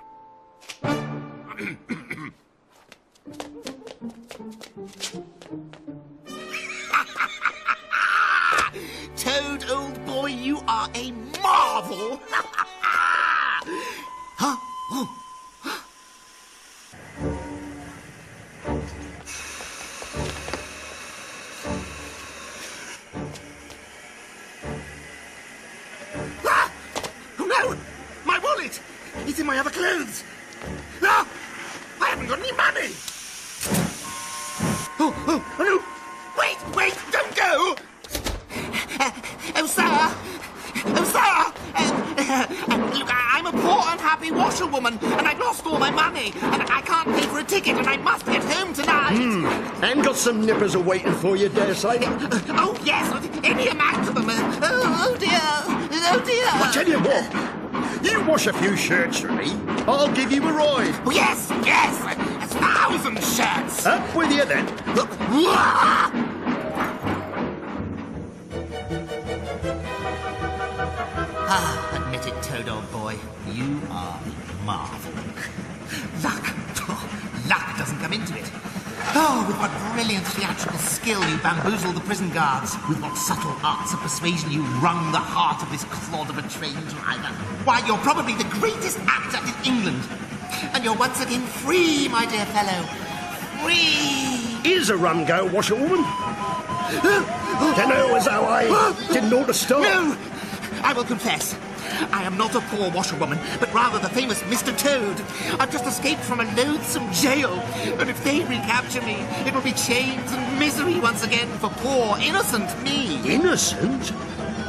Toad, old boy, you are a marvel! Huh? Oh. Ah! Oh no! My wallet! It's in my other clothes! Ah! I haven't got any money! Oh no! Wait! Don't go! Oh, sir! Look, I'm a poor, unhappy washerwoman, and I've lost all my money, and I can't pay for a ticket, and I must get home tonight. And got some nippers a-waiting for you, dare say. Oh, yes, any amount of them. Oh, dear. I tell you what, you wash a few shirts for me, I'll give you a ride. Oh, yes, 1,000 shirts. Up with you, then. Admit it, Toad, old boy. You are a marvel. Luck doesn't come into it. Oh, with what brilliant theatrical skill you bamboozled the prison guards. With what subtle arts of persuasion you wrung the heart of this clod of a train driver. Why, you're probably the greatest actor in England. And you're once again free, my dear fellow. Free! Here's a rum go, washerwoman. Don't know as how I didn't ought to start. No! I will confess. I am not a poor washerwoman, but rather the famous Mr.Toad. I've just escaped from a loathsome jail, and if they recapture me, it will be chains and misery once again for poor, innocent me. Innocent?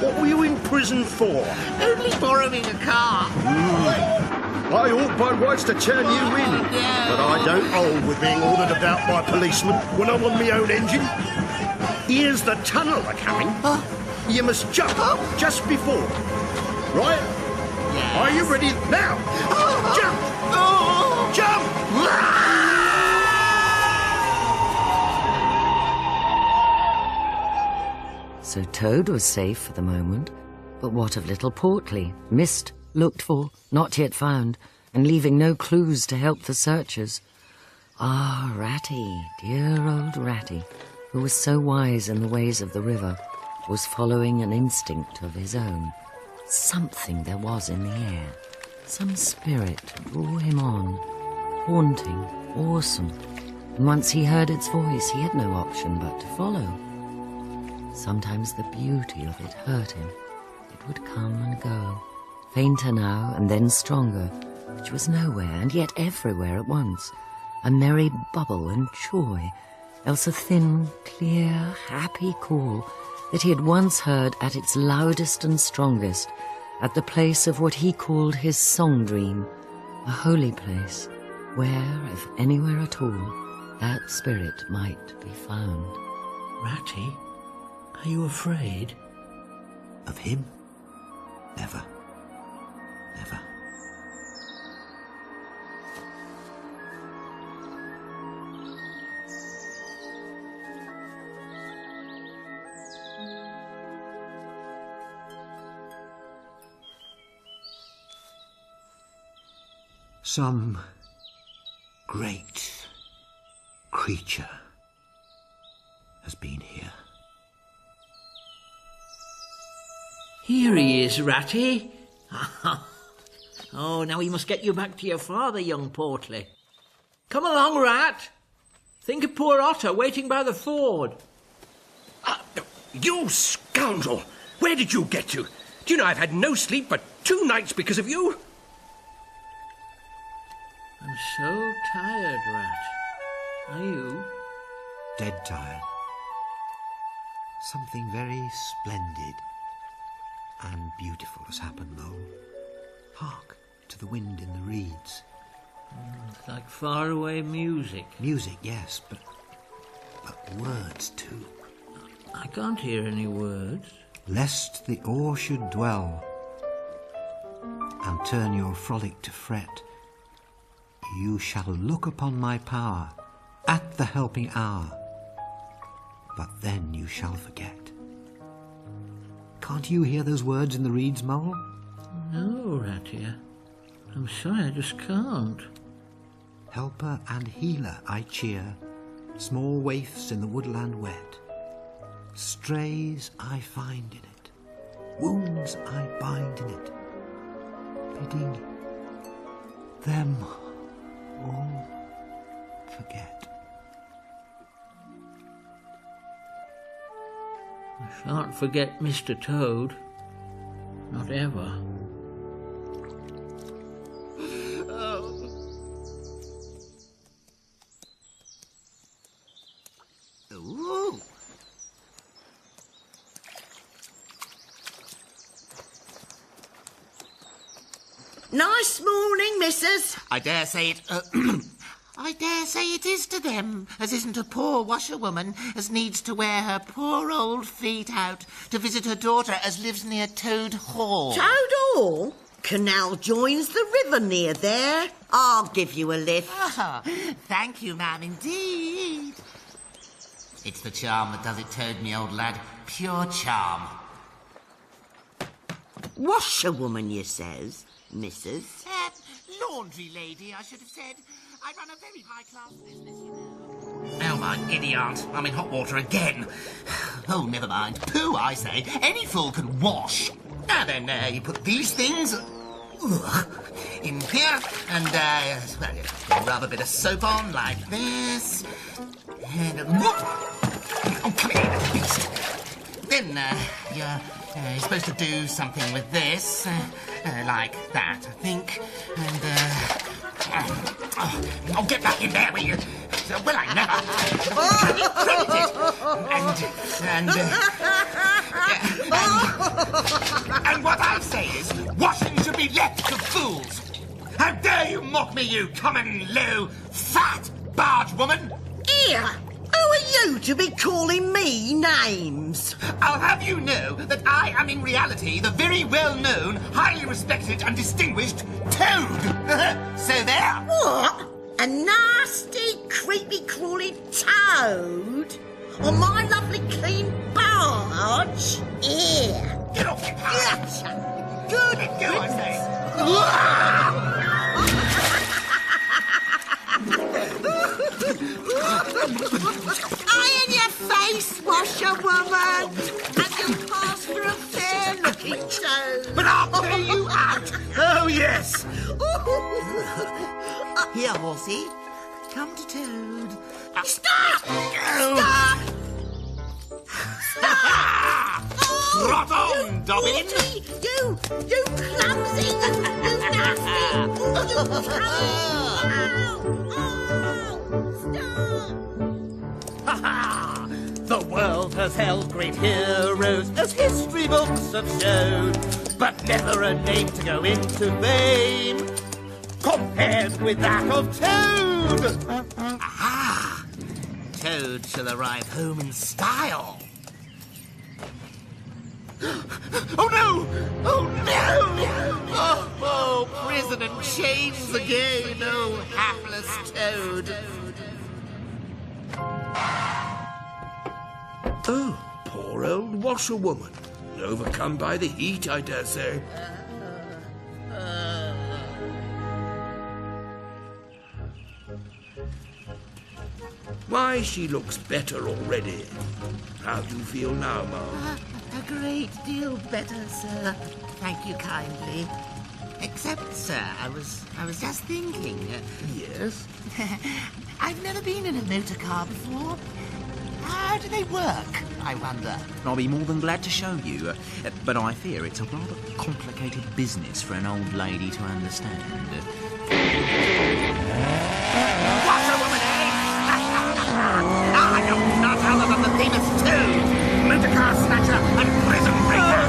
What were you in prison for? Only borrowing a car. I ought by rights to turn you in, but I don't hold with being ordered about by policemen when I'm on my own engine. Here's the tunnel a-coming. You must jump just before. Right? Yes. Are you ready? Now! Jump! Jump! So Toad was safe for the moment. But what of little Portly? Missed, looked for, not yet found, and leaving no clues to help the searchers. Ah, Ratty, dear old Ratty, who was so wise in the ways of the river, was following an instinct of his own. Something there was in the air. Some spirit drew him on, haunting, awesome. And once he heard its voice, he had no option but to follow. Sometimes the beauty of it hurt him. It would come and go, fainter now and then stronger, which was nowhere and yet everywhere at once. A merry bubble and joy, else a thin, clear, happy call that he had once heard at its loudest and strongest, at the place of what he called his song dream, a holy place, where, if anywhere at all, that spirit might be found. Ratty, are you afraid? Of him? Never. Never. Some great creature has been here. Here he is, Ratty. Oh, now we must get you back to your father, young Portly. Come along, Rat. Think of poor Otter waiting by the ford. You scoundrel! Where did you get to? Do you know I've had no sleep for 2 nights because of you? so tired, Rat. Are you? Dead tired. Something very splendid and beautiful has happened, Mole. Hark to the wind in the reeds. It's like faraway music. Music, yes, but words too. I can't hear any words. Lest the awe should dwell and turn your frolic to fret, you shall look upon my power at the helping hour, but then you shall forget. Can't you hear those words in the reeds, Mole? No, Ratty. I'm sorry, I just can't. Helper and healer I cheer, small waifs in the woodland wet. Strays I find in it, wounds I bind in it, bidding them all forget. I shan't forget Mr. Toad. Not ever. Ooh. Nice morning, missus. I dare say it... I dare say it is to them, as isn't a poor washerwoman as needs to wear her poor old feet out to visit her daughter as lives near Toad Hall. Toad Hall? Canal joins the river near there. I'll give you a lift. Ah, thank you, ma'am, indeed. It's the charm that does it, Toad, me old lad. Pure charm. Washerwoman, you says, missus? Laundry lady, I should have said. I run a very high-class business, you know. Oh, my idiot. I'm in hot water again. Oh, never mind. Pooh, I say. Any fool can wash. Now then, you put these things in here, and, well, rub a bit of soap on like this. And, oh, come here, little beast. Then, you're supposed to do something with this, like that, I think. And, oh, get back in there, will you? Well, I never. Can you credit it? And what I say is, washing should be left to fools. How dare you mock me, you common, low, fat barge woman? Here! Who are you to be calling me names? I'll have you know that I am in reality the very well-known, highly respected and distinguished Toad. So there. What? A nasty, creepy, crawling toad? On my lovely clean barge? Here. Get off your barge. Good. Let go, I say. Eye in your face, washerwoman, and you'll pass for a fair-looking toad. But I'll pay you out. Oh, yes. Here, horsey. Come to Toad. Stop! Stop! Trot on, Dobbin. You clumsy, you nasty. Ha-ha! The world has held great heroes, as history books have shown, but never a name to go into fame compared with that of Toad. Aha! Toad shall arrive home in style. Oh, no! Oh, no! Oh, prison and chains again. Oh, hapless Toad. Oh, poor old washerwoman. Overcome by the heat, I dare say. Why, she looks better already. How do you feel now, Ma'am? A great deal better, sir. Thank you kindly. Except, sir, I was just thinking. Yes? I've never been in a motor car before. How do they work? I wonder? I'll be more than glad to show you, but I fear it's a rather complicated business for an old lady to understand. Washerwoman, eh? I know not other than the famous Toad, motorcar snatcher and prison breaker.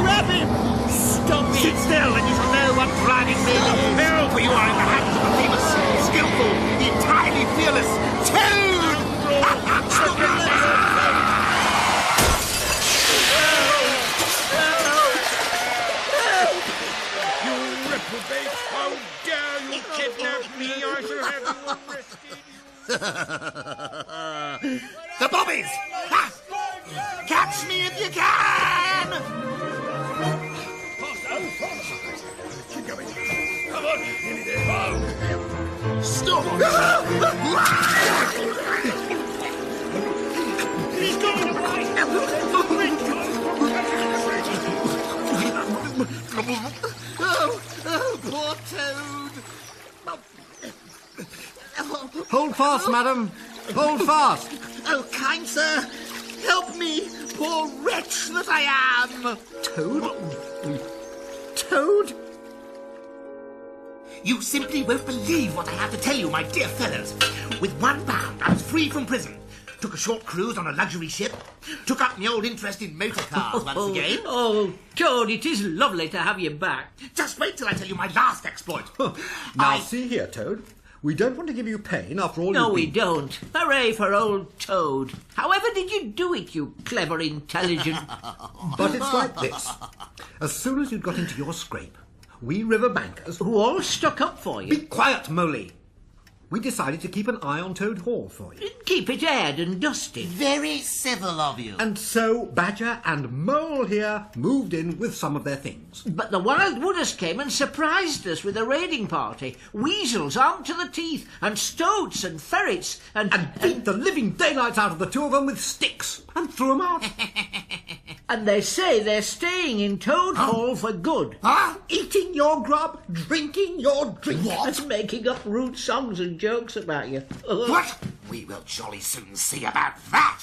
Grab him! Stop it! Sit still and you shall know what driving really is. For you are in the hands of the famous, skillful, the entirely fearless Toad! You reprobate! How dare you kidnap me? I shall have you arrested. The bobbies! Ha! Catch me if you can! Keep going. Come on, nearly there. Stop! He's gone! Oh, poor Toad! Hold fast, madam. Hold fast. Oh, kind sir, help me, poor wretch that I am! Toad? Toad? You simply won't believe what I have to tell you, my dear fellows. With one bound, I was free from prison. Took a short cruise on a luxury ship. Took up my old interest in motor cars once again. Oh, Toad, it is lovely to have you back. Just wait till I tell you my last exploit. Now, see here, Toad. We don't want to give you pain after all No, you've we been. don't. Hooray for old Toad. However did you do it, you clever, intelligent... But it's like this. As soon as you got into your scrape, we river bankers... Who all stuck up for you? Be quiet, Moley. We decided to keep an eye on Toad Hall for you. Keep it aired and dusted. Very civil of you. And so Badger and Mole here moved in with some of their things. But the Wild Wooders came and surprised us with a raiding party. Weasels armed to the teeth, and stoats and ferrets, and beat the living daylights out of the two of them with sticks, and threw them out. And they say they're staying in Toad Hall for good. Eating your grub, drinking your drink. And making up rude songs and jokes about you. What? We will jolly soon see about that.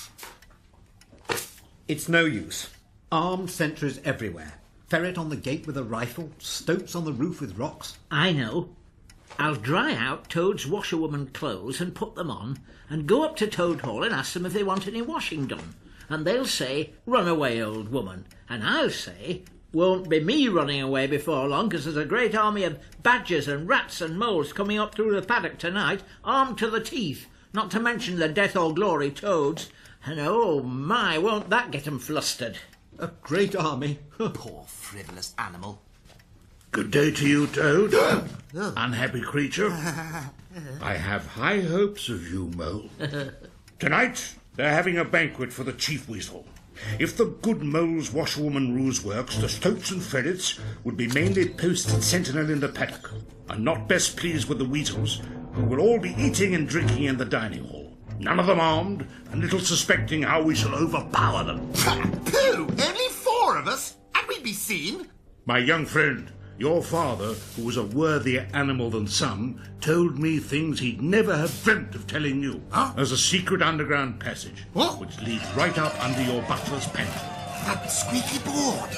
It's no use. Armed sentries everywhere. Ferret on the gate with a rifle, stoats on the roof with rocks. I know. I'll dry out Toad's washerwoman clothes and put them on, and go up to Toad Hall and ask them if they want any washing done. And they'll say, "Run away, old woman." And I'll say, "Won't be me running away before long, because there's a great army of badgers and rats and moles coming up through the paddock tonight, armed to the teeth, not to mention the death or glory toads. And oh my, won't that get 'em flustered." A great army. Poor frivolous animal. Good day to you, Toad. Unhappy creature. I have high hopes of you, Mole. Tonight, they're having a banquet for the chief weasel. If the good Mole's washerwoman ruse works, the stoats and ferrets would be mainly posted sentinel in the paddock, and not best pleased with the weasels, who will all be eating and drinking in the dining hall. None of them armed, and little suspecting how we shall overpower them. Pooh! Only 4 of us? And we'd be seen? My young friend, your father, who was a worthier animal than some, told me things he'd never have dreamt of telling you. There's a secret underground passage, which leads right up under your butler's pantry. That squeaky board.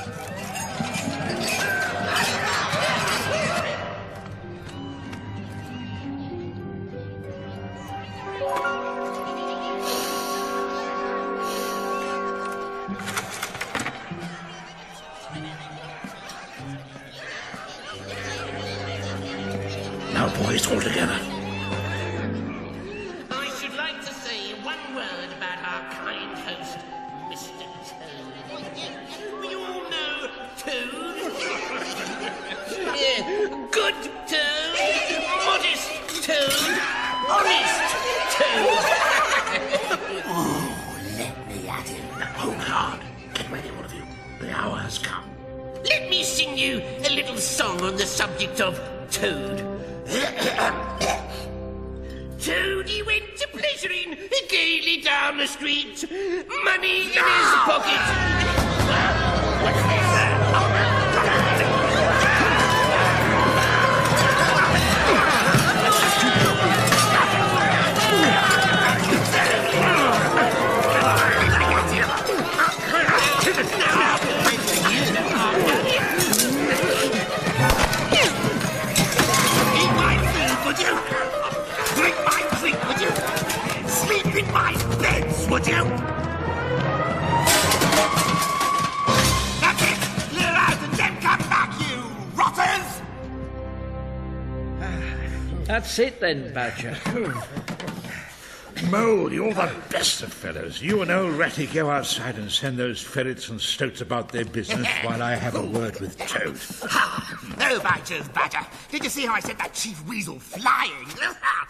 Now, boys, all together. I should like to say one word about our kind host, Mr. Toad. We all know Toad. Good Toad, modest Toad, honest Toad. Oh, let me at him. Hold hard. Get ready, all of you. The hour has come. Let me sing you a little song on the subject of Toad. Toady went to pleasuring gaily down the street, money in his pocket. What's this? That's it then, Badger. Mole, you're the best of fellows. You and old Ratty go outside and send those ferrets and stoats about their business while I have a word with Toad. Oh, Badger. Did you see how I sent that chief weasel flying?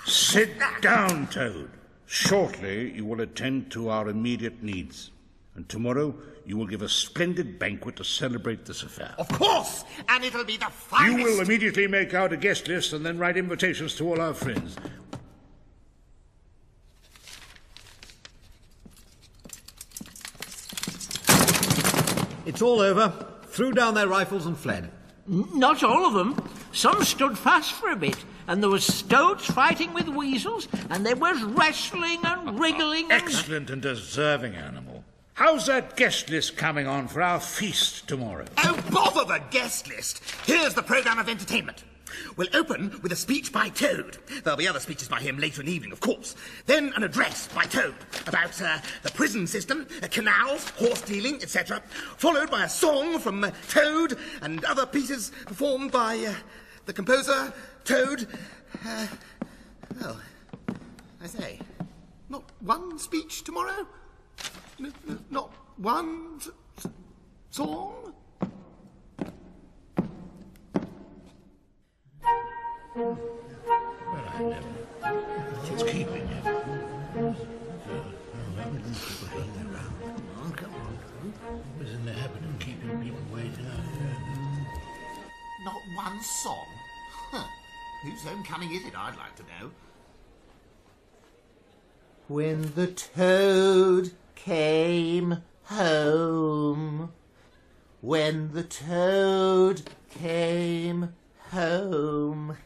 Sit down, Toad. Shortly, you will attend to our immediate needs. And tomorrow, you will give a splendid banquet to celebrate this affair. Of course! And it'll be the finest... You will immediately make out a guest list and then write invitations to all our friends. It's all over. Threw down their rifles and fled. Not all of them. Some stood fast for a bit, and there was stoats fighting with weasels, and there was wrestling and wriggling. Excellent and deserving animal. How's that guest list coming on for our feast tomorrow? Oh, bother the guest list. Here's the programme of entertainment. We'll open with a speech by Toad. There'll be other speeches by him later in the evening, of course. Then an address by Toad about the prison system, canals, horse dealing, etc. Followed by a song from Toad and other pieces performed by the composer, Toad. Well, I say, not one speech tomorrow? Not one song? Well, I never. It's keeping it. What is in the habit of keeping people waiting out here? Not one song? Huh. Whose homecoming is it, I'd like to know. When the Toad came home. When the Toad came home.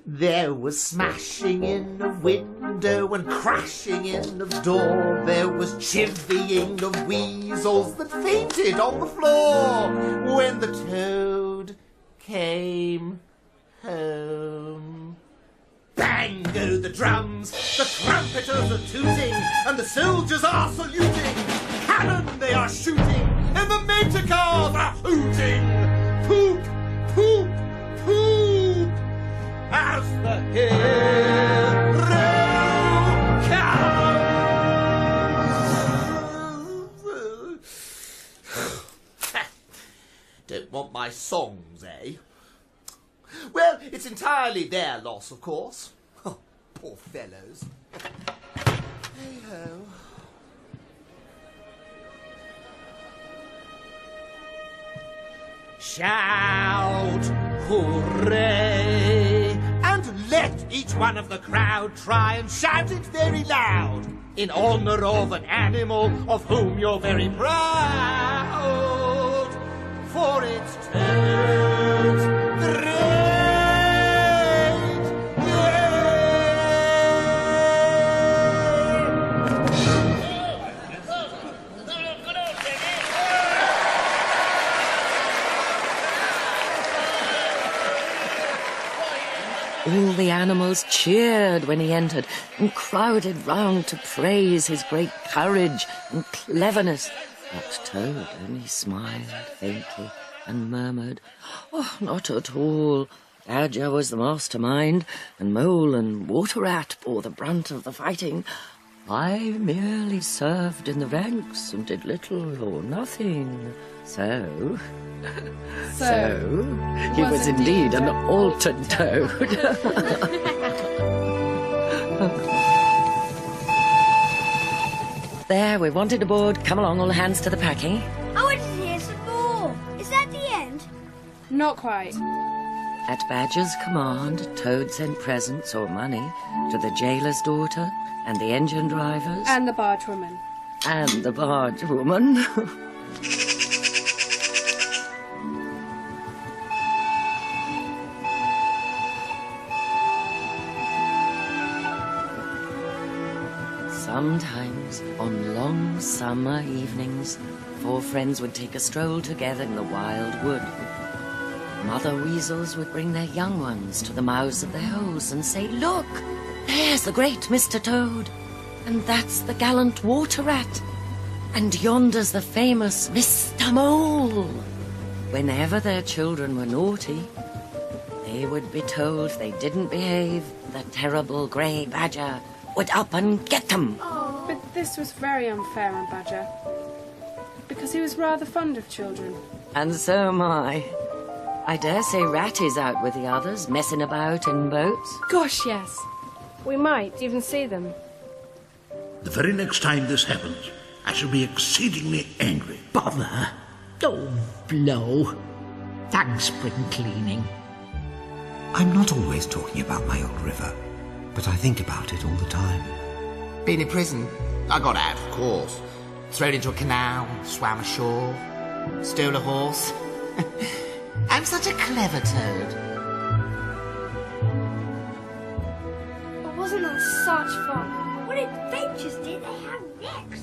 There was smashing in the window and crashing in the door. There was chivying of weasels that fainted on the floor. When the Toad came home. Bang go the drums, the trumpeters are tooting, and the soldiers are saluting. Cannon they are shooting, and the motor cars are hooting. Poop, poop, poop, as the hero comes. Don't want my songs, eh? Well, it's entirely their loss, of course. Oh, poor fellows. Hey-ho. Shout, hooray, and let each one of the crowd try and shout it very loud, in honour of an animal of whom you're very proud. For it's Toad's great All the animals cheered when he entered and crowded round to praise his great courage and cleverness. But Toad only smiled faintly and murmured, "Oh, not at all. Badger was the mastermind, and Mole and Water Rat bore the brunt of the fighting. I merely served in the ranks and did little or nothing. So he was indeed an altered Toad." There, we wanted aboard. Come along, all hands to the packing. I want to hear some more. Is that the end? Not quite. At Badger's command, Toad sent presents or money to the jailer's daughter and the engine drivers. And the bargewoman. And the bargewoman. Sometimes, on long summer evenings, four friends would take a stroll together in the wild wood. Mother weasels would bring their young ones to the mouths of their holes and say, "Look, there's the great Mr. Toad, and that's the gallant Water Rat, and yonder's the famous Mr. Mole." Whenever their children were naughty, they they would be told they didn't behave, the terrible grey badger would up and get them. But this was very unfair on Badger, because he was rather fond of children. And so am I. I dare say Ratty's out with the others, messing about in boats. Gosh, yes. We might even see them. The very next time this happens, I shall be exceedingly angry. Bother. Oh, blow. Thanks, spring cleaning. I'm not always talking about my old river, but I think about it all the time. Been in prison? I got out, of course. Thrown into a canal, swam ashore, stole a horse. I'm such a clever toad. But wasn't that such fun? What adventures did they have next?